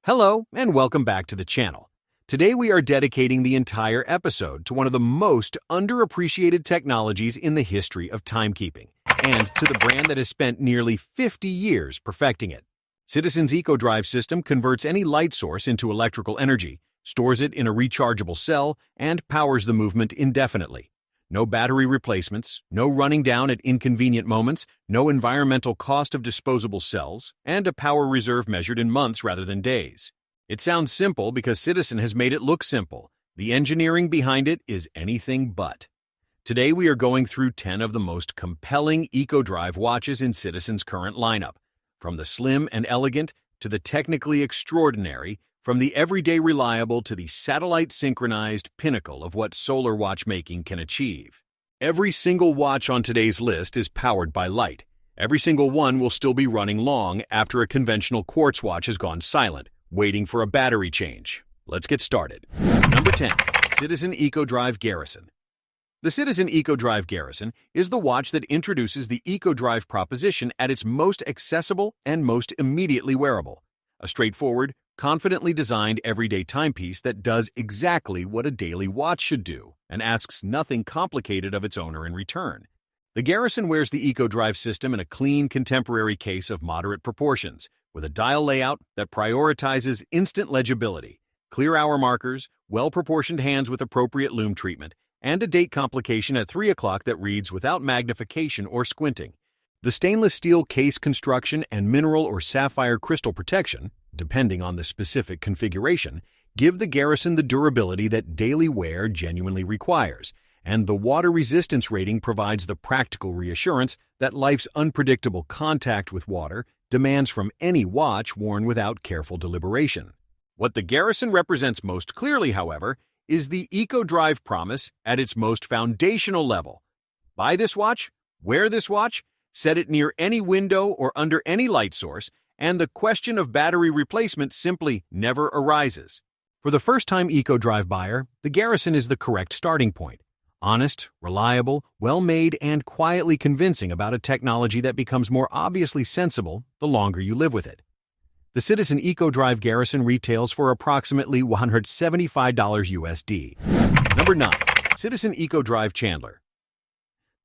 Hello, and welcome back to the channel. Today we are dedicating the entire episode to one of the most underappreciated technologies in the history of timekeeping, and to the brand that has spent nearly 50 years perfecting it. Citizen's EcoDrive system converts any light source into electrical energy, stores it in a rechargeable cell, and powers the movement indefinitely. No battery replacements, no running down at inconvenient moments, no environmental cost of disposable cells, and a power reserve measured in months rather than days. It sounds simple because Citizen has made it look simple. The engineering behind it is anything but. Today we are going through 10 of the most compelling EcoDrive watches in Citizen's current lineup. From the slim and elegant to the technically extraordinary, from the everyday reliable to the satellite-synchronized pinnacle of what solar watchmaking can achieve. Every single watch on today's list is powered by light. Every single one will still be running long after a conventional quartz watch has gone silent, waiting for a battery change. Let's get started. Number 10. Citizen EcoDrive Garrison. The Citizen EcoDrive Garrison is the watch that introduces the EcoDrive proposition at its most accessible and most immediately wearable. A straightforward, confidently designed everyday timepiece that does exactly what a daily watch should do and asks nothing complicated of its owner in return. The Garrison wears the EcoDrive system in a clean, contemporary case of moderate proportions, with a dial layout that prioritizes instant legibility, clear hour markers, well-proportioned hands with appropriate lume treatment, and a date complication at 3 o'clock that reads without magnification or squinting. The stainless steel case construction and mineral or sapphire crystal protection, depending on the specific configuration, give the Garrison the durability that daily wear genuinely requires, and the water resistance rating provides the practical reassurance that life's unpredictable contact with water demands from any watch worn without careful deliberation. What the Garrison represents most clearly, however, is the EcoDrive promise at its most foundational level. Buy this watch, wear this watch, set it near any window or under any light source, and the question of battery replacement simply never arises. For the first-time EcoDrive buyer, the Garrison is the correct starting point. Honest, reliable, well-made, and quietly convincing about a technology that becomes more obviously sensible the longer you live with it. The Citizen EcoDrive Garrison retails for approximately $175 USD. Number 9. Citizen EcoDrive Chandler.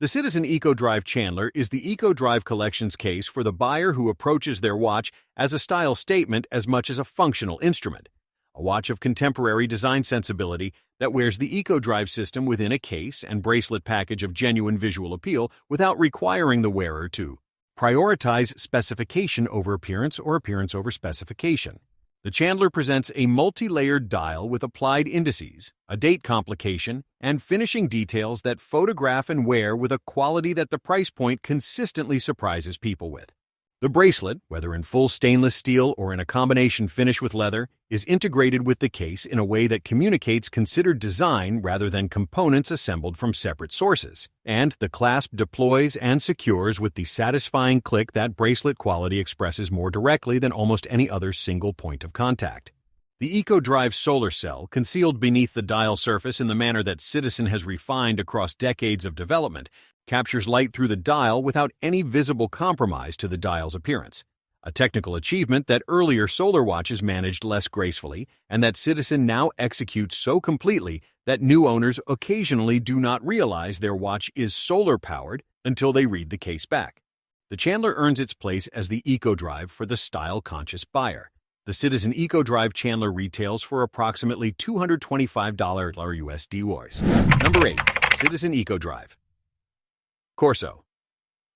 The Citizen EcoDrive Chandler is the EcoDrive Collections case for the buyer who approaches their watch as a style statement as much as a functional instrument. A watch of contemporary design sensibility that wears the EcoDrive system within a case and bracelet package of genuine visual appeal without requiring the wearer to prioritize specification over appearance or appearance over specification. The Chandler presents a multi-layered dial with applied indices, a date complication, and finishing details that photograph and wear with a quality that the price point consistently surprises people with. The bracelet, whether in full stainless steel or in a combination finish with leather, is integrated with the case in a way that communicates considered design rather than components assembled from separate sources. And the clasp deploys and secures with the satisfying click that bracelet quality expresses more directly than almost any other single point of contact. The EcoDrive solar cell, concealed beneath the dial surface in the manner that Citizen has refined across decades of development, captures light through the dial without any visible compromise to the dial's appearance, a technical achievement that earlier solar watches managed less gracefully and that Citizen now executes so completely that new owners occasionally do not realize their watch is solar-powered until they read the case back. The Chandler earns its place as the EcoDrive for the style-conscious buyer. The Citizen EcoDrive Chandler retails for approximately $225 USD. Number 8. Citizen EcoDrive Corso.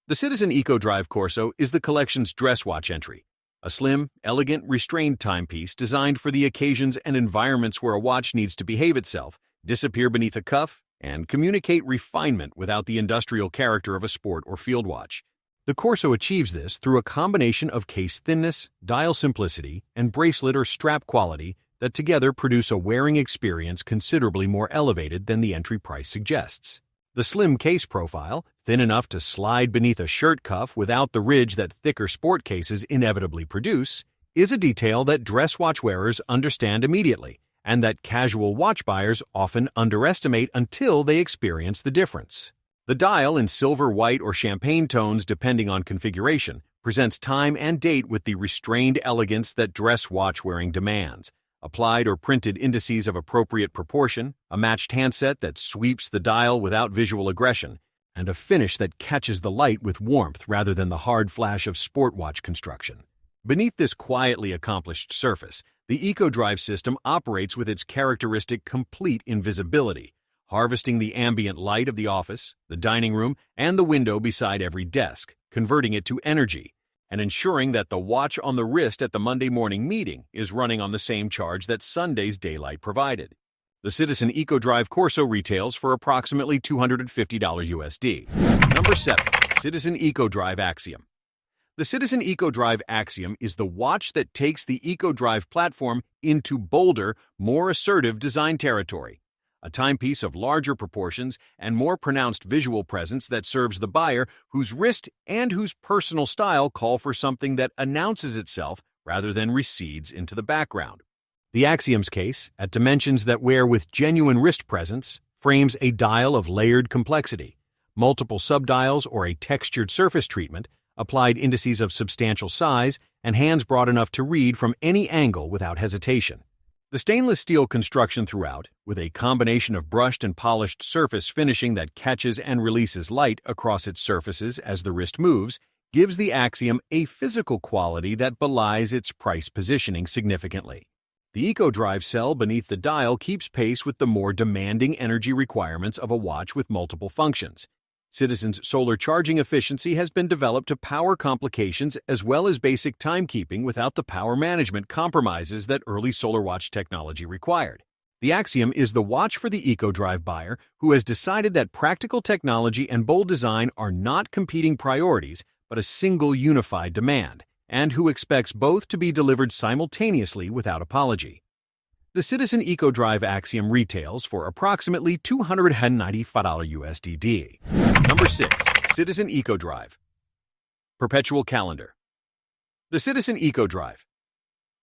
The Citizen EcoDrive Corso is the collection's dress watch entry, a slim, elegant, restrained timepiece designed for the occasions and environments where a watch needs to behave itself, disappear beneath a cuff, and communicate refinement without the industrial character of a sport or field watch. The Corso achieves this through a combination of case thinness, dial simplicity, and bracelet or strap quality that together produce a wearing experience considerably more elevated than the entry price suggests. The slim case profile, thin enough to slide beneath a shirt cuff without the ridge that thicker sport cases inevitably produce, is a detail that dress watch wearers understand immediately, and that casual watch buyers often underestimate until they experience the difference. The dial, in silver, white, or champagne tones depending on configuration, presents time and date with the restrained elegance that dress watch-wearing demands. Applied or printed indices of appropriate proportion, a matched handset that sweeps the dial without visual aggression, and a finish that catches the light with warmth rather than the hard flash of sport watch construction. Beneath this quietly accomplished surface, the EcoDrive system operates with its characteristic complete invisibility, harvesting the ambient light of the office, the dining room, and the window beside every desk, converting it to energy, and ensuring that the watch on the wrist at the Monday morning meeting is running on the same charge that Sunday's daylight provided. The Citizen EcoDrive Corso retails for approximately $250 USD. Number 7. Citizen EcoDrive Axiom. The Citizen EcoDrive Axiom is the watch that takes the EcoDrive platform into bolder, more assertive design territory. A timepiece of larger proportions and more pronounced visual presence that serves the buyer whose wrist and whose personal style call for something that announces itself rather than recedes into the background. The Axiom's case, at dimensions that wear with genuine wrist presence, frames a dial of layered complexity, multiple subdials or a textured surface treatment, applied indices of substantial size, and hands broad enough to read from any angle without hesitation. The stainless steel construction throughout, with a combination of brushed and polished surface finishing that catches and releases light across its surfaces as the wrist moves, gives the Axiom a physical quality that belies its price positioning significantly. The EcoDrive cell beneath the dial keeps pace with the more demanding energy requirements of a watch with multiple functions. Citizen's solar charging efficiency has been developed to power complications as well as basic timekeeping without the power management compromises that early solar watch technology required. The Axiom is the watch for the EcoDrive buyer who has decided that practical technology and bold design are not competing priorities but a single unified demand, and who expects both to be delivered simultaneously without apology. The Citizen EcoDrive Axiom retails for approximately $295 USD. Number 6. Citizen EcoDrive Perpetual Calendar. The Citizen EcoDrive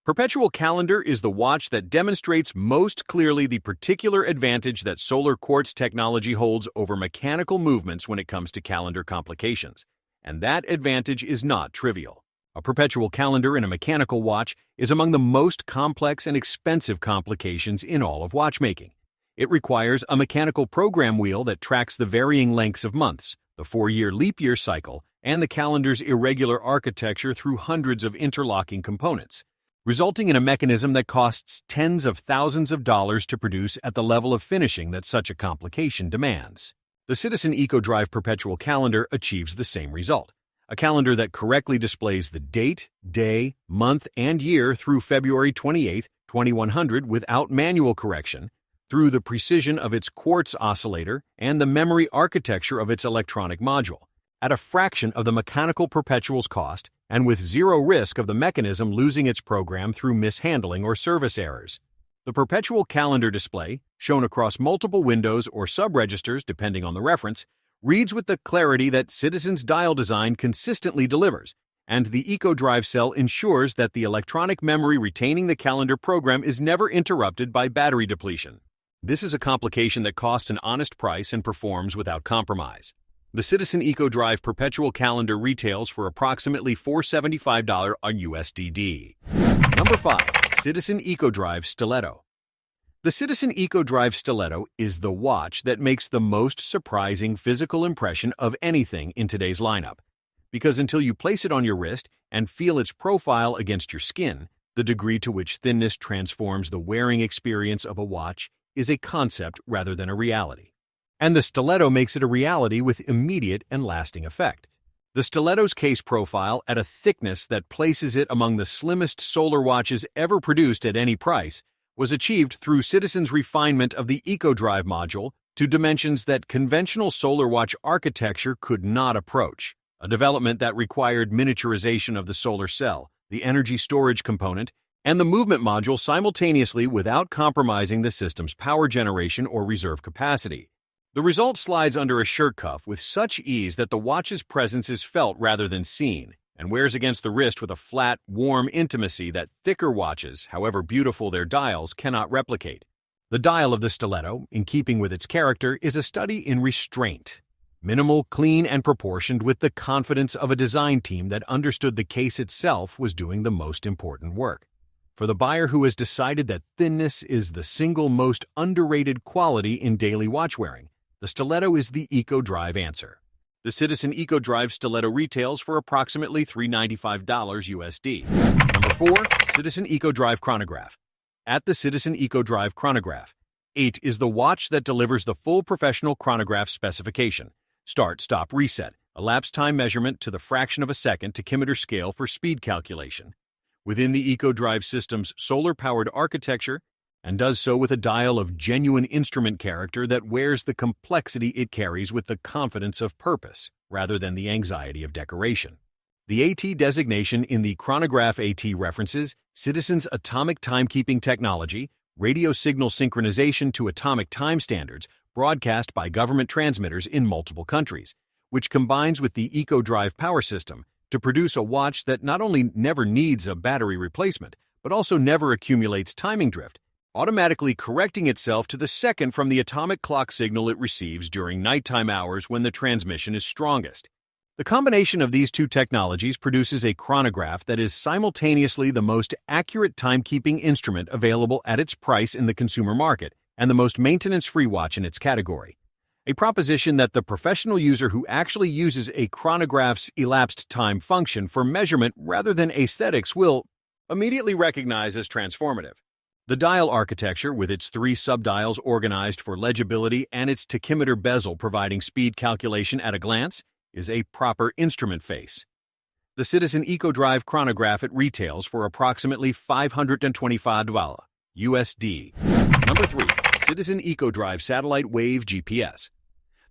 Perpetual Calendar is the watch that demonstrates most clearly the particular advantage that solar quartz technology holds over mechanical movements when it comes to calendar complications, and that advantage is not trivial. A perpetual calendar in a mechanical watch is among the most complex and expensive complications in all of watchmaking. It requires a mechanical program wheel that tracks the varying lengths of months, the 4-year leap year cycle, and the calendar's irregular architecture through hundreds of interlocking components, resulting in a mechanism that costs tens of thousands of dollars to produce at the level of finishing that such a complication demands. The Citizen EcoDrive Perpetual Calendar achieves the same result. A calendar that correctly displays the date, day, month, and year through February 28, 2100 without manual correction, through the precision of its quartz oscillator and the memory architecture of its electronic module, at a fraction of the mechanical perpetual's cost and with zero risk of the mechanism losing its program through mishandling or service errors. The perpetual calendar display, shown across multiple windows or sub-registers depending on the reference, reads with the clarity that Citizen's dial design consistently delivers, and the EcoDrive cell ensures that the electronic memory retaining the calendar program is never interrupted by battery depletion. This is a complication that costs an honest price and performs without compromise. The Citizen EcoDrive Perpetual Calendar retails for approximately $475 on USDD. Number 5. Citizen EcoDrive Stiletto. The Citizen EcoDrive Stiletto is the watch that makes the most surprising physical impression of anything in today's lineup, because until you place it on your wrist and feel its profile against your skin, the degree to which thinness transforms the wearing experience of a watch is a concept rather than a reality. And the Stiletto makes it a reality with immediate and lasting effect. The Stiletto's case profile at a thickness that places it among the slimmest solar watches ever produced at any price was achieved through Citizen's refinement of the EcoDrive module to dimensions that conventional solar watch architecture could not approach, a development that required miniaturization of the solar cell, the energy storage component, and the movement module simultaneously without compromising the system's power generation or reserve capacity. The result slides under a shirt cuff with such ease that the watch's presence is felt rather than seen, and wears against the wrist with a flat, warm intimacy that thicker watches, however beautiful their dials, cannot replicate. The dial of the Stiletto, in keeping with its character, is a study in restraint. Minimal, clean, and proportioned with the confidence of a design team that understood the case itself was doing the most important work. For the buyer who has decided that thinness is the single most underrated quality in daily watch wearing, the stiletto is the EcoDrive answer. The Citizen EcoDrive stiletto retails for approximately $395 USD. Number 4. Citizen EcoDrive Chronograph. At the Citizen EcoDrive Chronograph, 8 is the watch that delivers the full professional chronograph specification. Start, stop, reset, elapsed time measurement to the fraction of a second tachymeter scale for speed calculation. Within the EcoDrive system's solar-powered architecture, and does so with a dial of genuine instrument character that wears the complexity it carries with the confidence of purpose, rather than the anxiety of decoration. The AT designation in the Chronograph AT references Citizen's atomic timekeeping technology, radio signal synchronization to atomic time standards broadcast by government transmitters in multiple countries, which combines with the EcoDrive power system to produce a watch that not only never needs a battery replacement, but also never accumulates timing drift, automatically correcting itself to the second from the atomic clock signal it receives during nighttime hours when the transmission is strongest. The combination of these two technologies produces a chronograph that is simultaneously the most accurate timekeeping instrument available at its price in the consumer market and the most maintenance-free watch in its category. A proposition that the professional user who actually uses a chronograph's elapsed time function for measurement rather than aesthetics will immediately recognize as transformative. The dial architecture, with its 3 subdials organized for legibility and its tachymeter bezel providing speed calculation at a glance, is a proper instrument face. The Citizen EcoDrive Chronograph it retails for approximately $525 USD. Number 3. Citizen EcoDrive Satellite Wave GPS.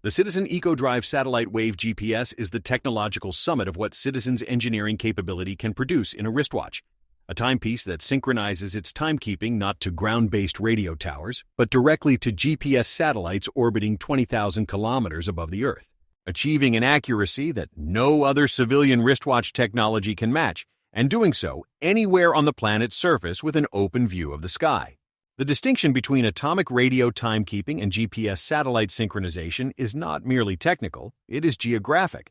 The Citizen EcoDrive Satellite Wave GPS is the technological summit of what Citizen's engineering capability can produce in a wristwatch. A timepiece that synchronizes its timekeeping not to ground-based radio towers, but directly to GPS satellites orbiting 20,000 kilometers above the Earth, achieving an accuracy that no other civilian wristwatch technology can match, and doing so anywhere on the planet's surface with an open view of the sky. The distinction between atomic radio timekeeping and GPS satellite synchronization is not merely technical, it is geographic.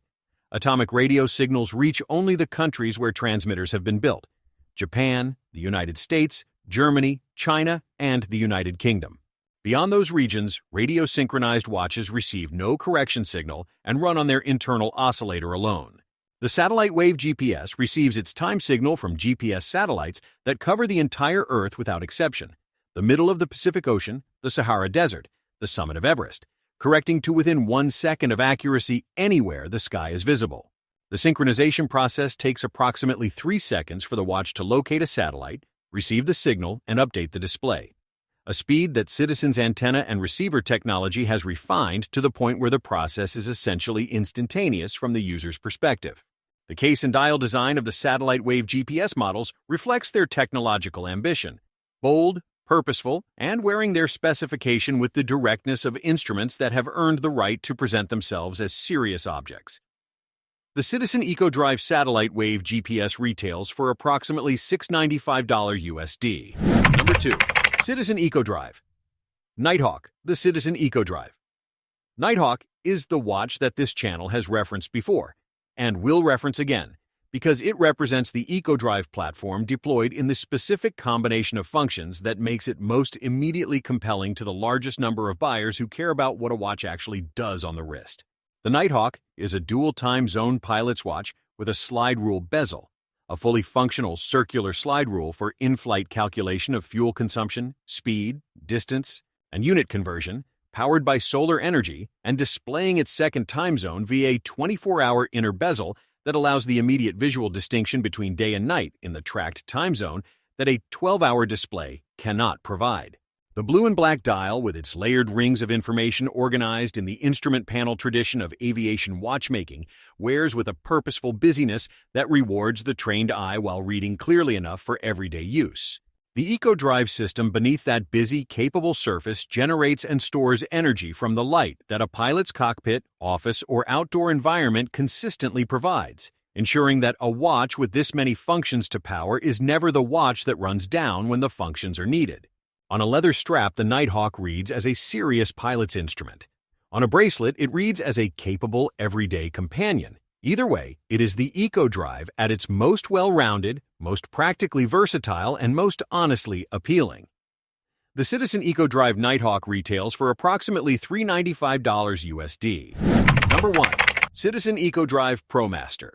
Atomic radio signals reach only the countries where transmitters have been built: Japan, the United States, Germany, China, and the United Kingdom. Beyond those regions, radio-synchronized watches receive no correction signal and run on their internal oscillator alone. The Satellite Wave GPS receives its time signal from GPS satellites that cover the entire Earth without exception: the middle of the Pacific Ocean, the Sahara Desert, the summit of Everest, correcting to within 1 second of accuracy anywhere the sky is visible. The synchronization process takes approximately 3 seconds for the watch to locate a satellite, receive the signal, and update the display. A speed that Citizen's antenna and receiver technology has refined to the point where the process is essentially instantaneous from the user's perspective. The case and dial design of the Satellite Wave GPS models reflects their technological ambition: bold, purposeful, and wearing their specification with the directness of instruments that have earned the right to present themselves as serious objects. The Citizen EcoDrive Satellite Wave GPS retails for approximately $695 USD. Number 2. Citizen EcoDrive. Nighthawk, the Citizen EcoDrive. Nighthawk is the watch that this channel has referenced before, and will reference again, because it represents the EcoDrive platform deployed in the specific combination of functions that makes it most immediately compelling to the largest number of buyers who care about what a watch actually does on the wrist. The Nighthawk is a dual time zone pilot's watch with a slide rule bezel, a fully functional circular slide rule for in-flight calculation of fuel consumption, speed, distance, and unit conversion, powered by solar energy and displaying its second time zone via a 24-hour inner bezel that allows the immediate visual distinction between day and night in the tracked time zone that a 12-hour display cannot provide. The blue and black dial, with its layered rings of information organized in the instrument panel tradition of aviation watchmaking, wears with a purposeful busyness that rewards the trained eye while reading clearly enough for everyday use. The EcoDrive system beneath that busy, capable surface generates and stores energy from the light that a pilot's cockpit, office, or outdoor environment consistently provides, ensuring that a watch with this many functions to power is never the watch that runs down when the functions are needed. On a leather strap, the Nighthawk reads as a serious pilot's instrument. On a bracelet, it reads as a capable everyday companion. Either way, it is the EcoDrive at its most well-rounded, most practically versatile, and most honestly appealing. The Citizen EcoDrive Nighthawk retails for approximately $395 USD. Number 1. Citizen EcoDrive ProMaster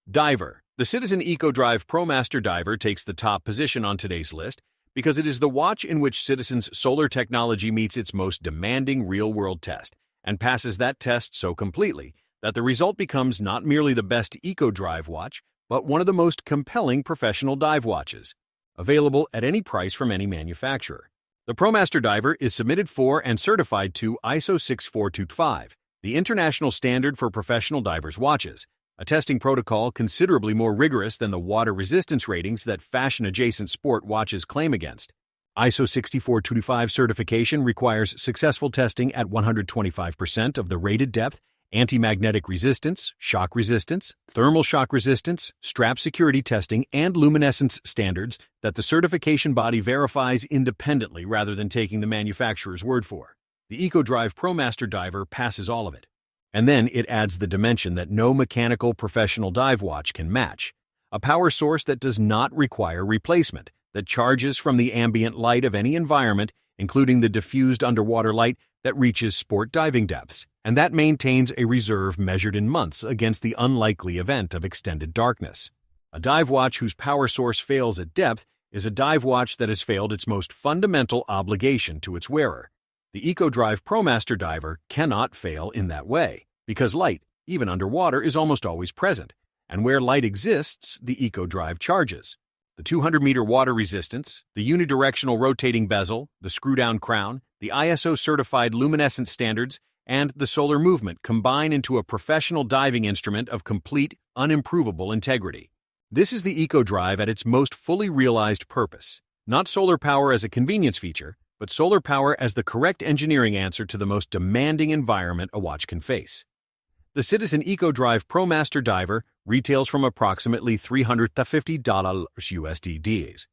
Diver. The Citizen EcoDrive ProMaster Diver takes the top position on today's list because it is the watch in which Citizen's solar technology meets its most demanding real-world test and passes that test so completely that the result becomes not merely the best EcoDrive watch, but one of the most compelling professional dive watches, available at any price from any manufacturer. The ProMaster Diver is submitted for and certified to ISO 6425, the international standard for professional divers' watches, a testing protocol considerably more rigorous than the water resistance ratings that fashion-adjacent sport watches claim against. ISO 6425 certification requires successful testing at 125% of the rated depth, anti-magnetic resistance, shock resistance, thermal shock resistance, strap security testing, and luminescence standards that the certification body verifies independently rather than taking the manufacturer's word for. The EcoDrive ProMaster Diver passes all of it. And then it adds the dimension that no mechanical professional dive watch can match, a power source that does not require replacement, that charges from the ambient light of any environment, including the diffused underwater light that reaches sport diving depths, and that maintains a reserve measured in months against the unlikely event of extended darkness. A dive watch whose power source fails at depth is a dive watch that has failed its most fundamental obligation to its wearer. The EcoDrive ProMaster Diver cannot fail in that way, because light, even underwater, is almost always present, and where light exists, the EcoDrive charges. The 200-meter water resistance, the unidirectional rotating bezel, the screw-down crown, the ISO-certified luminescence standards, and the solar movement combine into a professional diving instrument of complete, unimprovable integrity. This is the EcoDrive at its most fully realized purpose. Not solar power as a convenience feature, but solar power as the correct engineering answer to the most demanding environment a watch can face. The Citizen EcoDrive ProMaster Diver retails from approximately $350 USD.